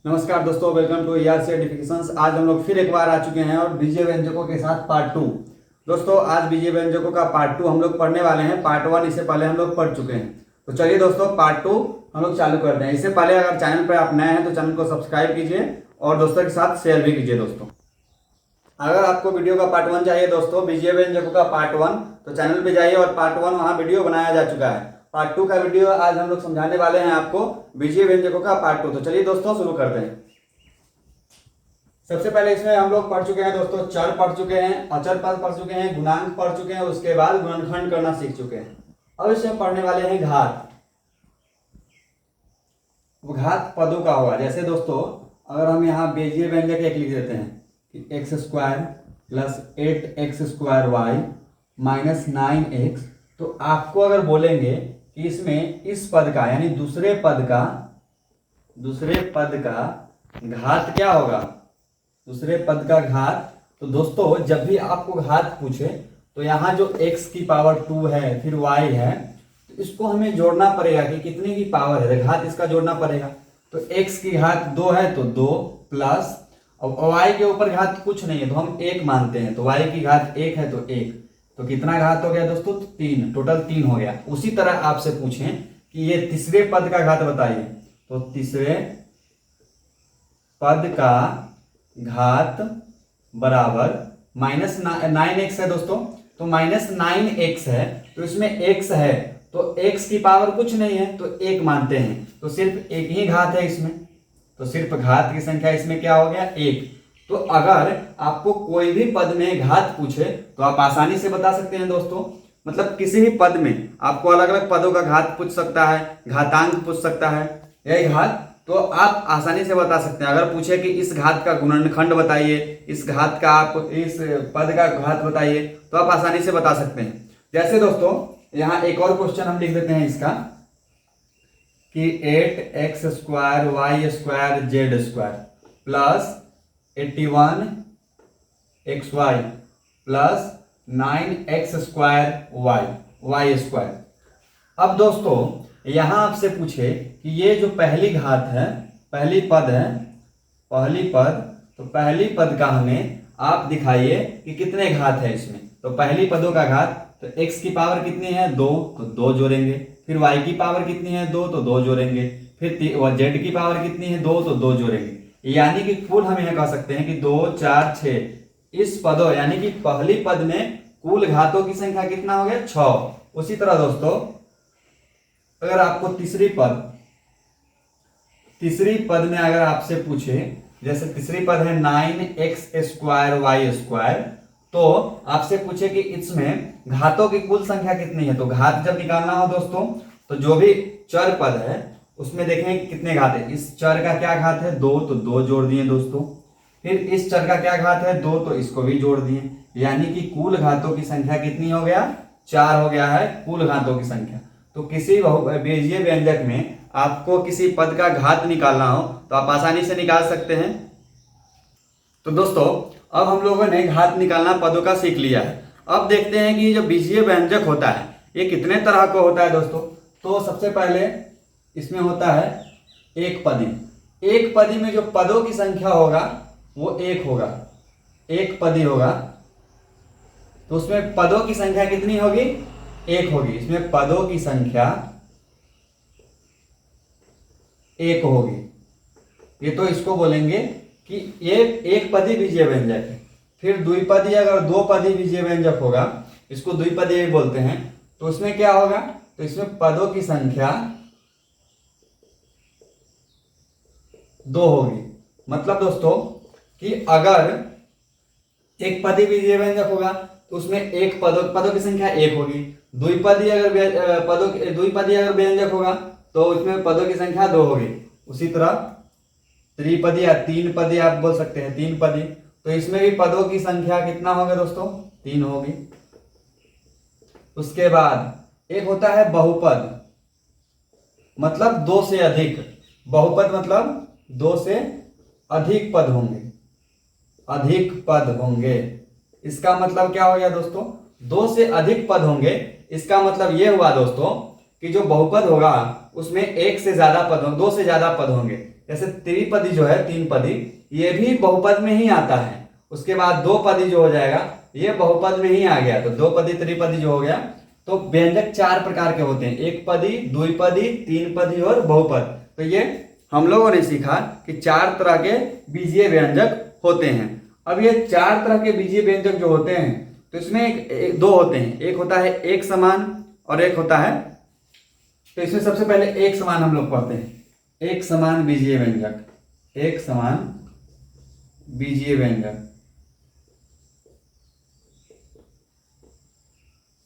नमस्कार दोस्तों, welcome to ERC एडिफिकेशंस। आज हम लोग फिर एक बार आ चुके हैं और बीजीय व्यंजकों के साथ पार्ट 2। दोस्तों आज बीजीय व्यंजकों का पार्ट 2 हम लोग पढ़ने वाले हैं। पार्ट 1 इससे पहले हम लोग पढ़ चुके हैं। तो चलिए दोस्तों पार्ट 2 हम लोग चालू करते हैं। इससे पहले अगर चैनल पर आप नए हैं तो चैनल को सब्सक्राइब कीजिए और दोस्तों के साथ शेयर भी कीजिए। दोस्तों अगर आपको वीडियो का पार्ट 1 चाहिए दोस्तों, बीजीय व्यंजकों का पार्ट 1, तो चैनल पे जाइए और पार्ट 1 वहाँ वीडियो बनाया जा चुका है। पार्ट 2 का वीडियो आज हम लोग समझाने वाले हैं आपको बीजीय व्यंजकों का पार्ट 2। तो चलिए दोस्तों शुरू करते हैं। सबसे पहले इसमें हम लोग पढ़ चुके हैं दोस्तों, चर पढ़ चुके हैं, अचर पद पढ़ चुके हैं, गुणांक पढ़ चुके हैं, उसके बाद गुणनखंड करना सीख चुके हैं। अब इसमें पढ़ने वाले हैं घात। घात पदों का होगा। जैसे दोस्तों अगर हम यहाँ बीजीय व्यंजक एक लिख देते हैं कि x square plus 8x square y minus 9x, तो आपको अगर बोलेंगे कि इसमें इस पद का यानी दूसरे पद का घात क्या होगा, दूसरे पद का घात, तो दोस्तों जब भी आपको घात पूछे तो यहाँ जो x की पावर 2 है फिर y है, तो इसको हमें जोड़ना पड़ेगा कि कितने की पावर है, घात इसका जोड़ना पड़ेगा। तो x की घात 2 है तो 2 प्लस, अब y के ऊपर घात कुछ नहीं है तो हम 1 मानते हैं, तो y की घात 1 है तो 1, तो कितना घात हो गया दोस्तों, 3, टोटल 3 हो गया। उसी तरह आपसे पूछें कि ये तीसरे पद का घात बताइए, तो तीसरे पद का घात बराबर माइनस 9x है दोस्तों, तो माइनस 9x है, तो इसमें x है तो x की पावर कुछ नहीं है तो 1 मानते हैं, तो सिर्फ एक ही घात है इसमें, तो सिर्फ घात की संख्या इसमें क्या हो गया, 1। तो अगर आपको कोई भी पद में घात पूछे तो आप आसानी से बता सकते हैं दोस्तों। मतलब किसी भी पद में आपको अलग अलग पदों का घात पूछ सकता है, घातांक पूछ सकता है, यही घात, तो आप आसानी से बता सकते हैं। अगर पूछे कि इस घात का गुणनखंड बताइए, इस घात का आप इस पद का घात बताइए, तो आप आसानी से बता सकते हैं। जैसे दोस्तों यहाँ एक और क्वेश्चन हम लिख देते हैं इसका कि 8x square y square z square plus 81xy plus 9x square y square. अब दोस्तों यहां आपसे पूछे कि ये जो पहली घात है, पहली पद है, तो पहली पद का हमें आप दिखाइए कि कितने घात है इसमें। तो पहली पदों का घात, तो x की पावर कितनी है 2, तो 2 जोड़ेंगे, फिर y की पावर कितनी है 2, तो 2 जोड़ेंगे, फिर z की पावर कितनी है 2, तो 2 जोड़ेंगे। यानी कि कुल हम यह कह सकते हैं कि 2 4 6 इस पदों यानी कि पहली पद में कुल घातों की संख्या कितना हो गया 6। उसी तरह दोस्तों अगर आपको तीसरी पद में अगर आपसे पूछे, जैसे तीसरी पद है 9x स्क्वायर वाई स्क्वायर, तो आपसे पूछे कि इसमें घातों की कुल संख्या कितनी है, तो घात जब निकालना हो दोस्तों तो जो भी चर पद है उसमें देखें कि कितने घात है। इस चर का क्या घात है 2, तो 2 जोड़ दिए दोस्तों, फिर इस चर का क्या घात है 2, तो इसको भी जोड़ दिए, यानी कि कुल घातों की संख्या कितनी हो गया 4 हो गया है कुल घातों की संख्या। तो किसी बीजीय व्यंजक में आपको किसी पद का घात निकालना हो तो आप आसानी से निकाल सकते हैं। तो दोस्तों अब हम लोगों ने घात निकालना पदों का सीख लिया है। अब देखते हैं कि जो बीजीय व्यंजक होता है ये कितने तरह का होता है दोस्तों। तो सबसे पहले इसमें होता है एक पदी। एक पदी में जो पदों की संख्या होगा वो 1 होगा, एक पदी होगा, तो उसमें पदों की संख्या कितनी होगी 1 होगी, इसमें पदों की संख्या 1 होगी। ये तो इसको बोलेंगे कि ये एक पदी बीजीय व्यंजक है। फिर द्विपदी, अगर 2 पदी बीजीय व्यंजक होगा, इसको द्विपदी भी बोलते हैं, तो उसमें क्या होगा, तो इसमें पदों की संख्या 2 होगी। मतलब दोस्तों कि अगर एक पदी बीजीय व्यंजक होगा तो उसमें एक पदों की संख्या 1 होगी। द्विपदी अगर व्यंजक होगा तो उसमें पदों की संख्या 2 होगी। उसी तरह त्रिपदी या 3 पदी आप बोल सकते हैं, 3 पदी, तो इसमें भी पदों की संख्या कितना होगा दोस्तों 3 होगी। उसके बाद एक होता है बहुपद, मतलब 2 से अधिक। बहुपद मतलब 2 से अधिक पद होंगे, इसका मतलब क्या हो गया दोस्तों, 2 से अधिक पद होंगे। इसका मतलब यह हुआ दोस्तों कि जो बहुपद होगा उसमें 1 से ज्यादा पद होंगे, 2 से ज्यादा पद होंगे। जैसे त्रिपदी जो है, तीन पदी, ये भी बहुपद में ही आता है। उसके बाद दो पदी जो हो जाएगा ये बहुपद में ही आ गया, तो दो पदी त्रिपदी जो हो गया। तो व्यंजक चार प्रकार के होते हैं, एक पदी, द्विपदी, तीन पदी और बहुपद। तो ये हम लोगों ने सीखा कि चार तरह के बीजीय व्यंजक होते हैं। अब ये चार तरह के बीजीय व्यंजक जो होते हैं तो इसमें दो होते हैं, एक होता है एक समान और एक होता है, तो इसमें सबसे पहले एक समान हम लोग पढ़ते हैं। एक समान बीजीय व्यंजक, एक समान बीजीय व्यंजक।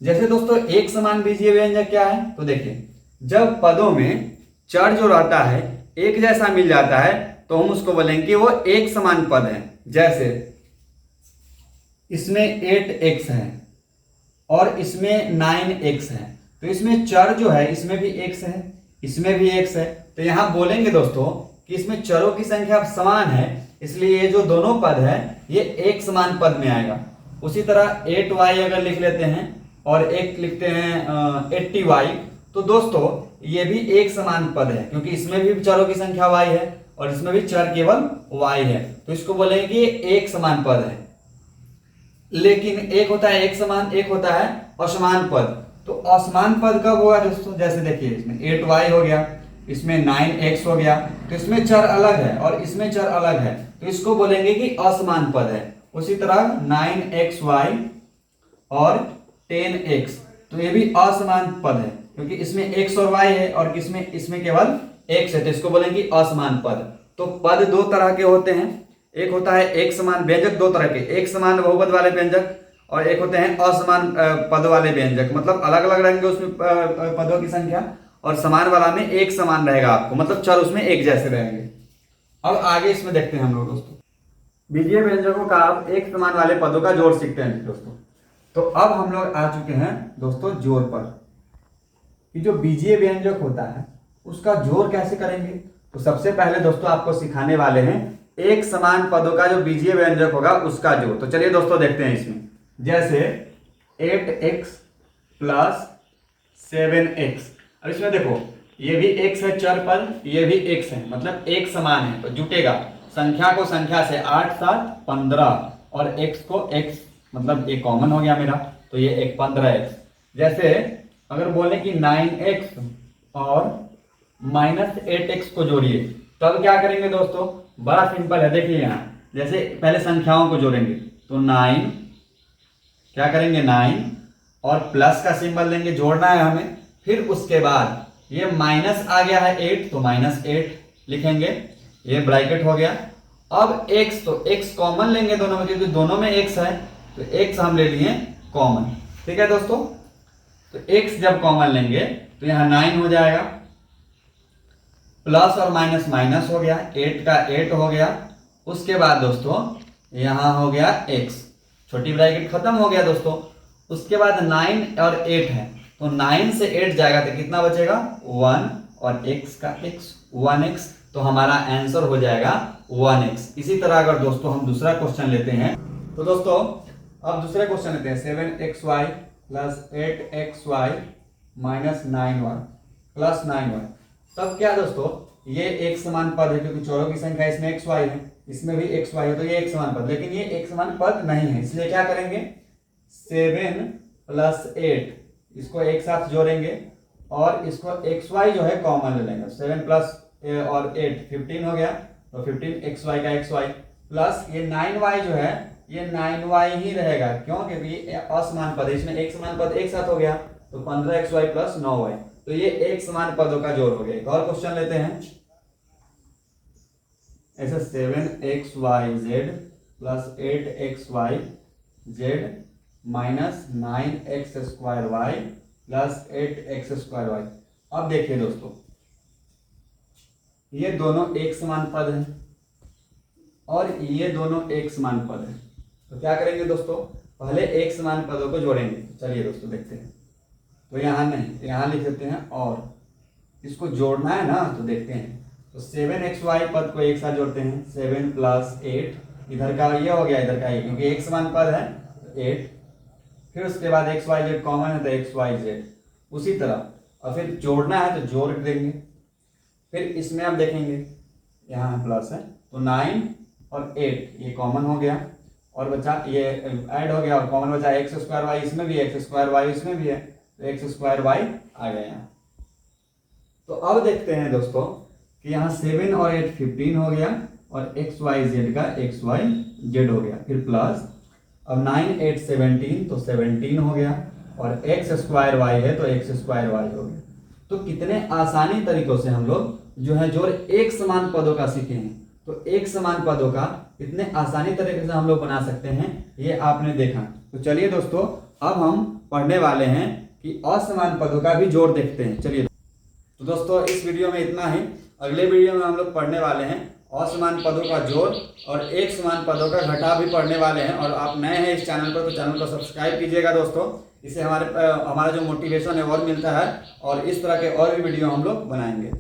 जैसे दोस्तों एक समान बीजीय व्यंजक क्या है, तो देखिए जब पदों में चर जो रहता है एक जैसा मिल जाता है तो हम उसको बोलेंगे कि वो एक समान पद है। जैसे इसमें 8x है और इसमें 9x है, तो इसमें चर जो है इसमें भी x है, इसमें भी x है, तो यहां बोलेंगे दोस्तों कि इसमें चरों की संख्या समान है, इसलिए ये जो दोनों पद है ये एक समान पद में आएगा। उसी तरह 8y अगर लिख लेते हैं और एक लिखते हैं 80y, तो दोस्तों ये भी एक समान पद है क्योंकि इसमें भी चरों की संख्या y है और इसमें भी चर केवल y है, तो इसको बोलेंगे कि ये एक समान पद है। लेकिन एक होता है एक समान, एक होता है असमान पद। तो असमान पद कब हुआ दोस्तों, जैसे देखिए इसमें 8y हो गया, इसमें 9x हो गया, तो इसमें चर अलग है और इसमें चर अलग है, तो इसको बोलेंगे कि असमान पद है। उसी तरह 9xy और 10x, तो ये भी असमान पद है क्योंकि इसमें x और y है और इसमें केवल x है, तो इसको बोलेंगे असमान पद। तो पद दो तरह के होते हैं, एक होता है एक समान व्यंजक, दो तरह के, एक समान बहुपद वाले व्यंजक और एक होते हैं असमान पद वाले व्यंजक, मतलब अलग अलग रहेंगे उसमें पदों की संख्या, और समान वाला में एक समान रहेगा आपको, मतलब चर उसमें एक जैसे रहेंगे। अब आगे इसमें देखते हैं हम लोग दोस्तों बीजीय व्यंजकों का अब एक समान वाले पदों का जोड़ सीखते हैं दोस्तों। तो अब हम लोग आ चुके हैं दोस्तों जोड़ पर, कि जो बीजीय व्यंजक होता है उसका जोड़ कैसे करेंगे। तो सबसे पहले दोस्तों आपको सिखाने वाले हैं एक समान पदों का जो बीजीय व्यंजक होगा उसका जोड़। तो चलिए दोस्तों देखते हैं इसमें, जैसे 8x प्लस 7x, अब इसमें देखो ये भी x है चर पद, ये भी x है, मतलब एक समान है, तो जुटेगा संख्या को संख्या से 8 7 15 और x को x, मतलब ये कॉमन हो गया मेरा, तो ये एक 15x। जैसे अगर बोले कि 9x और -8x को जोड़िए, तब क्या करेंगे दोस्तों, बड़ा सिंपल है। देखिए यहाँ जैसे पहले संख्याओं को जोड़ेंगे तो 9, क्या करेंगे 9 और प्लस का सिंबल लेंगे, जोड़ना है हमें, फिर उसके बाद ये माइनस आ गया है 8 तो -8 लिखेंगे, ये ब्रैकेट हो गया। अब x, तो x कॉमन लेंगे दोनों में क्योंकि दोनों में x है, तो x हम ले लिए कॉमन, ठीक है दोस्तों। तो x जब कॉमन लेंगे तो यहाँ 9 हो जाएगा, प्लस और माइनस माइनस हो गया, 8 का 8 हो गया। उसके बाद दोस्तों यहाँ हो गया x, छोटी ब्रैकेट खत्म हो गया दोस्तों। उसके बाद 9 और 8 है, तो 9 से 8 जाएगा तो कितना बचेगा 1 और x का x 1x, तो हमारा आंसर हो जाएगा 1x। इसी तरह अगर दोस्तों हम दूसरा क्वेश्चन लेते हैं, तो दोस्तों अब दूसरा क्वेश्चन लेते हैं 7xy plus 8xy minus 9y plus 9y। तब क्या दोस्तों ये एक समान पद है क्योंकि चौरों की संख्या इसमें xy है, इसमें भी xy है, तो ये एक समान पद, लेकिन ये एक समान पद नहीं है, इसलिए क्या करेंगे 7 प्लस 8 इसको एक साथ जोड़ेंगे और इसको xy जो है कॉमन ले लेंगे। 7 प्लस और 8 15 हो गया, तो 15 xy का xy प्लस ये 9y जो है ये 9y ही रहेगा, क्यों, क्योंकि ये असमान पद है, इसमें एक समान पद एक साथ हो गया, तो 15xy प्लस 9y, तो ये एक समान पदों का जोड़ हो गया। एक और क्वेश्चन लेते हैं, ऐसे 7xyz plus 8xyz minus 9x² y plus 8x² y। अब देखिए दोस्तों ये दोनों एक समान पद हैं और ये दोनों एक समान पद हैं, तो क्या करेंगे दोस्तों, पहले एक समान पदों को जोड़ेंगे। चलिए दोस्तों देखते हैं, तो यहाँ नहीं, यहाँ लिख देते हैं और इसको जोड़ना है ना, तो देखते हैं। तो 7xy पद को एक साथ जोड़ते हैं, 7 प्लस 8, इधर का ये हो गया इधर का ये, क्योंकि एक समान पद है तो 8, फिर उसके बाद xyz कॉमन है तो xyz, उसी तरह और फिर जोड़ना है तो जोड़ देंगे। फिर इसमें आप देखेंगे यहाँ प्लस है, तो 9 और 8 ये कॉमन हो गया और बचा ये ऐड हो गया और कॉमन बचा एक्स स्क्वायर वाई, इसमें भी एक्स स्क्वायर वाई इसमें भी है, तो एक्स स्क्वायर वाई आ गया यहाँ। तो अब देखते हैं दोस्तों कि यहाँ 7 और 8 15 हो गया और एक्स वाई जेड का एक्स वाई जेड हो गया, फिर प्लस अब 9 8 17 तो 17 हो गया और एक्स स्क्वायर वाई है तो एक्स स्क्वायर वाई हो गया। तो कितने आसानी तरीकों से हम लोग जो है जोड़ एक समान पदों का सीखे हैं। तो एक समान पदों का कितने आसानी तरीके से हम लोग बना सकते हैं ये आपने देखा। तो चलिए दोस्तों अब हम पढ़ने वाले हैं कि असमान पदों का भी जोड़ देखते हैं। चलिए तो दोस्तों इस वीडियो में इतना ही। अगले वीडियो में हम लोग पढ़ने वाले हैं असमान पदों का जोड़ और एक समान पदों का घटाव भी पढ़ने वाले हैं। और आप नए हैं इस चैनल पर तो चैनल को सब्सक्राइब कीजिएगा दोस्तों, इससे हमारा जो मोटिवेशन है और मिलता है और इस तरह के और भी वीडियो हम लोग बनाएंगे।